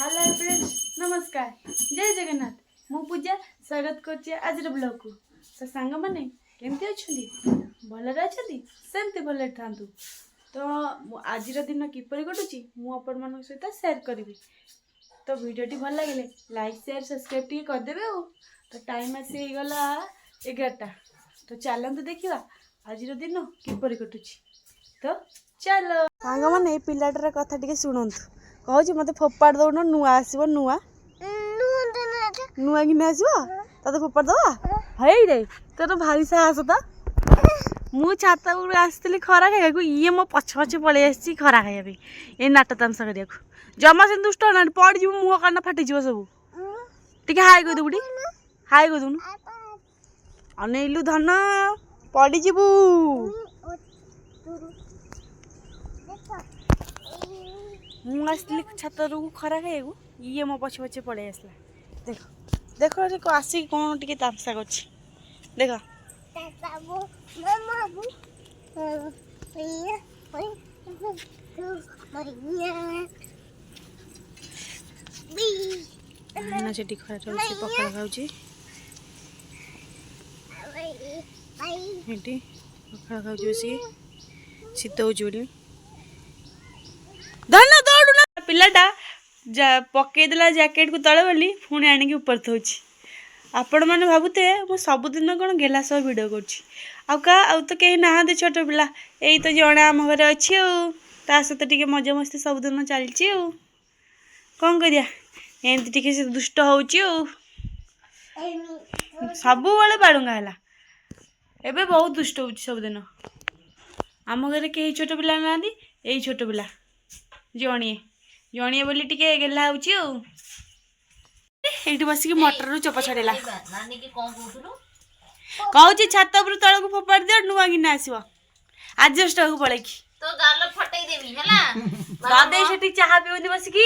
Hello friends नमस्कार जय जगन्नाथ मु पूजा स्वागत करछि आज ब्लॉग को तो सांग माने केमती अछंती भलरे अछंती सेमती भलरे थांतु तो आज दिन किपरि कटुची मु अपन मन सहित शेयर करी तो वीडियोटी भल लगे लाइक शेयर सब्सक्राइब टी कर देबे तो टाइम आसी गला 11टा तो चलंतु देखिबा आज दिन किपरि कटुची तो चलो सांग माने पिलाटर कथा टिके सुनंतु कहूँ मत फोपाड़ दौन नुआ आसो नुआ नुआ कि आसो तोते फोपाड़ दवा हई रे तोर भारी साहस तो मु छात आसती खरा खाइबा ये मो पछ पछ पलि आसी खरा खाइबा ये नाट तामसा करिया जमा से दुष्ट ना पड़ जी मुह कान फाटी सब टे हाई कह देबू हाई कह दून अनेलु धन पड़ीजु मु आसली छात खरा खाइबू ये मो पछे पछे पड़े आसला देख देख देख आसिक कौन टे तामसा कर देख से खरा पकड़ खाऊँ पकड़ खाऊँ बस शीत हो धन दौड़ू ना पिलाटा पकईदेला जैकेट को तले बोली पुणी आणिक ऊपर थोची आपण मैंने भावुते मु सबुदिन कौन गेला सह भिड कर तो कहीं नहाते छोट पिला यही तो जड़े आम घर अच्छी सहित टे मजा मस्ती सबुदिन चलती कौन करिया एमती टे से दुष्ट हो सब बड़े बाड़ूंगा है एबे बहुत दुष्ट हो सबुदिन आम घर कहीं छोट पिला ना यही छोट पिला जणिए जणिए बोली टिके गेला होची एठी बसिक मटर रु चोपा छड़ेला कहूँ छात उपर तल को फोपाड़ दे नुआ कि आसो आडजस्ट को पड़े तो गाल फटई देमी हला दादे सेठी चाहा पिउनी बसिकी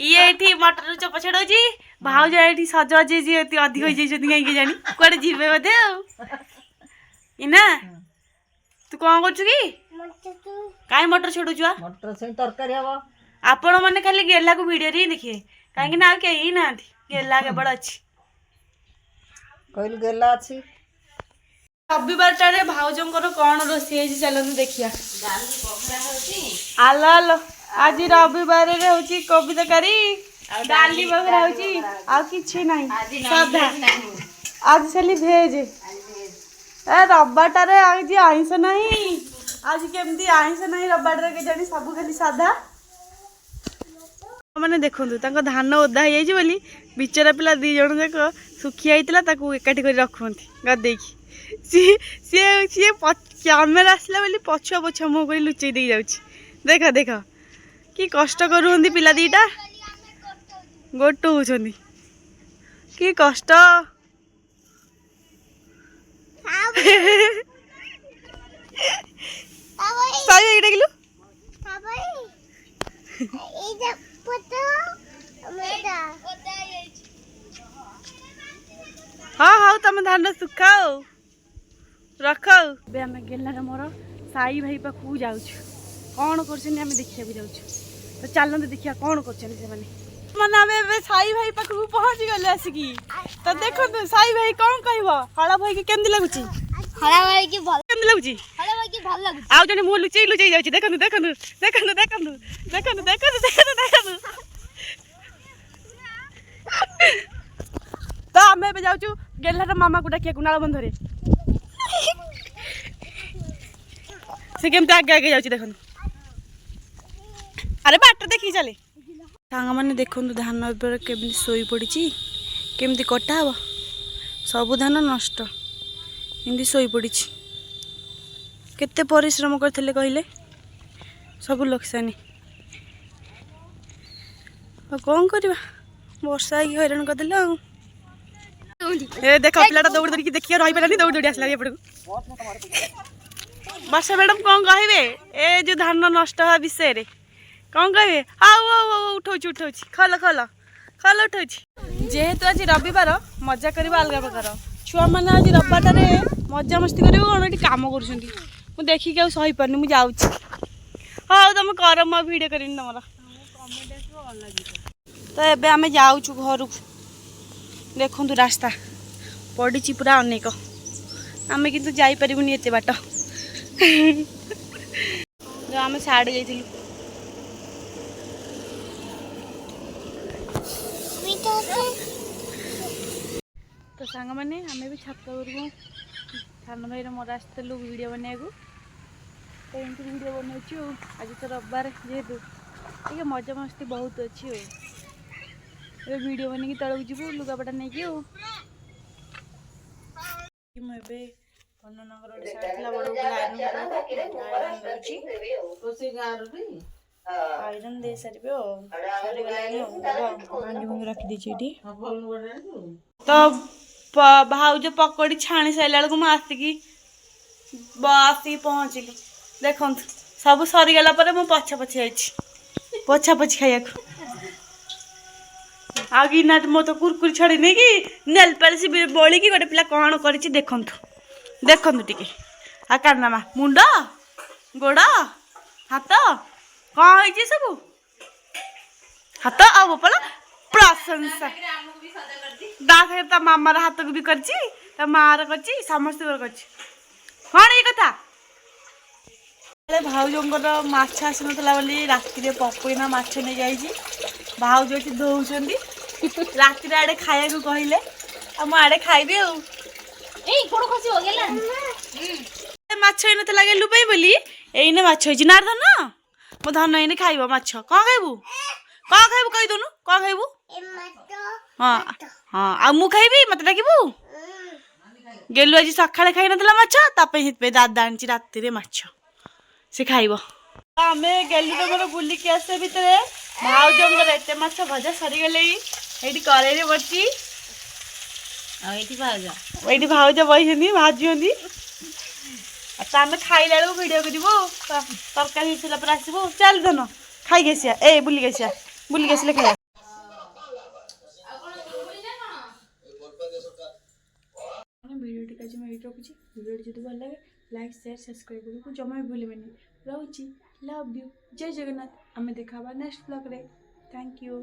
ये एठी मटर रु चोपा छड़ौची भाउज एठी सजज जे अधिक हो जाइछथि काई के जानी कोडे जीवे बदे इना तू कौन करछु की काई मटर छड़ौछु मटर से तरकारी हबो आपण माने खाली गेला को वीडियो रे देखिए काहे ना केही ना गेला केवल अछि कहल गेला अछि रविवार टारे भाउजंकर कौन रोषे चलते देखिया डाली बखरा होची आलो आलो आज रविवार रे होची कोबी तरकारी डाली बखरा होची आ किछि नाही सादा आज खाली भेज ए रविवार टारे आज आइंस नहीं आज केमती आइंस नहीं रविवार रे के जानी सब खाली सादा मैंने देखु धान ओदा हो जाइए बिचरा पिला दी जन जाक सुखी आईला एकाठी कर रखुंती गदे सी सी सी कैमेरा आसला पछुआ पछुआ मुँह कर लुचई दे जाऊँ देख देख कि कष्ट करूँ पिला दीटा गोटो होती कि कष्ट डाकिलु हाँ हाँ तुम धान सुखाओ रख गेला मोर साई भाई पाख जाऊँ कौन कर देखा जाऊँ तो चलते देखिए कौन कर साई भाई पाख पहुँची गले आसिकी तो देखो साई भाई कौन कह हला भाई की केमती लगुच हला भाई की भल केमती लगुच हला भाई की भल लगुच आउ जने मुँह लुचई लुचई जाऊँ देखु देखु देखु देखु देखु देखु देखु तो आम ए जाऊँ गेलार मामा को डाकिया नाल बंधरे से केमती आगे आगे जाऊँ देखु अरे बाट देखी चले सांग मैंने देखु धान केमती शोई पड़ी केमती कटा हे सब धान नष्ट एमती शोई पड़ी केते परिश्रम करते कहले सब लोकसानी कौन करवा वर्षा हैरान करदे ए देख पिलाटा दौड़ दौड़ी देखिए रही पारानी दौड़ दौड़ी आसला एपट वर्षा मैडम कौन कहे ए जो धान नष्ट हवा विषय रे कौन कहे आओ उठाऊँ उठाऊँ खल खल खल उठाऊँ जेहेतु आज रविवार मजा करवा अलग प्रकार छुआ मैंने आज रविवार मजा मस्ती कर कौन कम कर देखिक आउ सही पार्नी मुझे हाँ तुम कर भिडियो कर तुम तो एबे आम जाऊँ घर देखु रास्ता पड़ी पूरा अनेक आम कि जापरूनी एत बाट जो आम साड़े जाइलु तो सांग मैंने आम भी छात को सान भाई मोर आसलु वीडियो बनाया तो एमती वीडियो बनाऊ आज तो रविवार जेहेतु ठीक मजा मस्ती बहुत अच्छी वीडियो बन तलक जीवु लुगापटा नहीं कि मुझे भननगर गोटे साड़ी बड़ आयरन दे सारे भांगी रखीदी तो भाउज पकड़ी छाणी सारा बेलू मुझे आसिक पहुँचली देखु सब सरीगला मु पछा पछी आई पोछा पोछी खाया आगे ना मो तो कुरकुरी छड़ी नहीं कि नेल पालिश बोली कि गोटे पिला कौन कर देखु देखु टे आ कारनामा मुंड गोड़ हाथ कौन हो सब हाथ आ बोपल प्रशंसा ता मामार हाथ को भी कर मार कर समस्त कर कौन ये कथा भाउजर माछ आसी नाला बोली राति पपईना माछ नहीं जाइए भाउज ये दौरान राति आड़े खाया कहले आड़े खाइबी माछ ना गेलुपाई बोली एने माछ नार धन मो धन एने खाइब माछ कौन खाइबू कही दूनु कौन खाइबू हाँ हाँ आ मु खाइबी मत डाकबू गेलु आज सका खाई ना माछ दादा आनी राति माछ से खाइब आम गेलु तो मोर बुलिकी आसे भितर भाउजर एत माछ भजा सरीगले ये कड़े बची भाउज बही भाजुंदी आम खाइला बेलू भिडियो कर तरकारी सारा आसबू चल धन खाई आसिया ए बुलिक आसिया बुलिक आसिले खाया वीडियो टी आज मैं रखुची वीडियो जो भल लगे लाइक शेयर सब्सक्राइब करने जमा भी भूल रोची लव यू जय जगन्नाथ आम देखा नेक्स्ट ब्लॉग रे थैंक यू।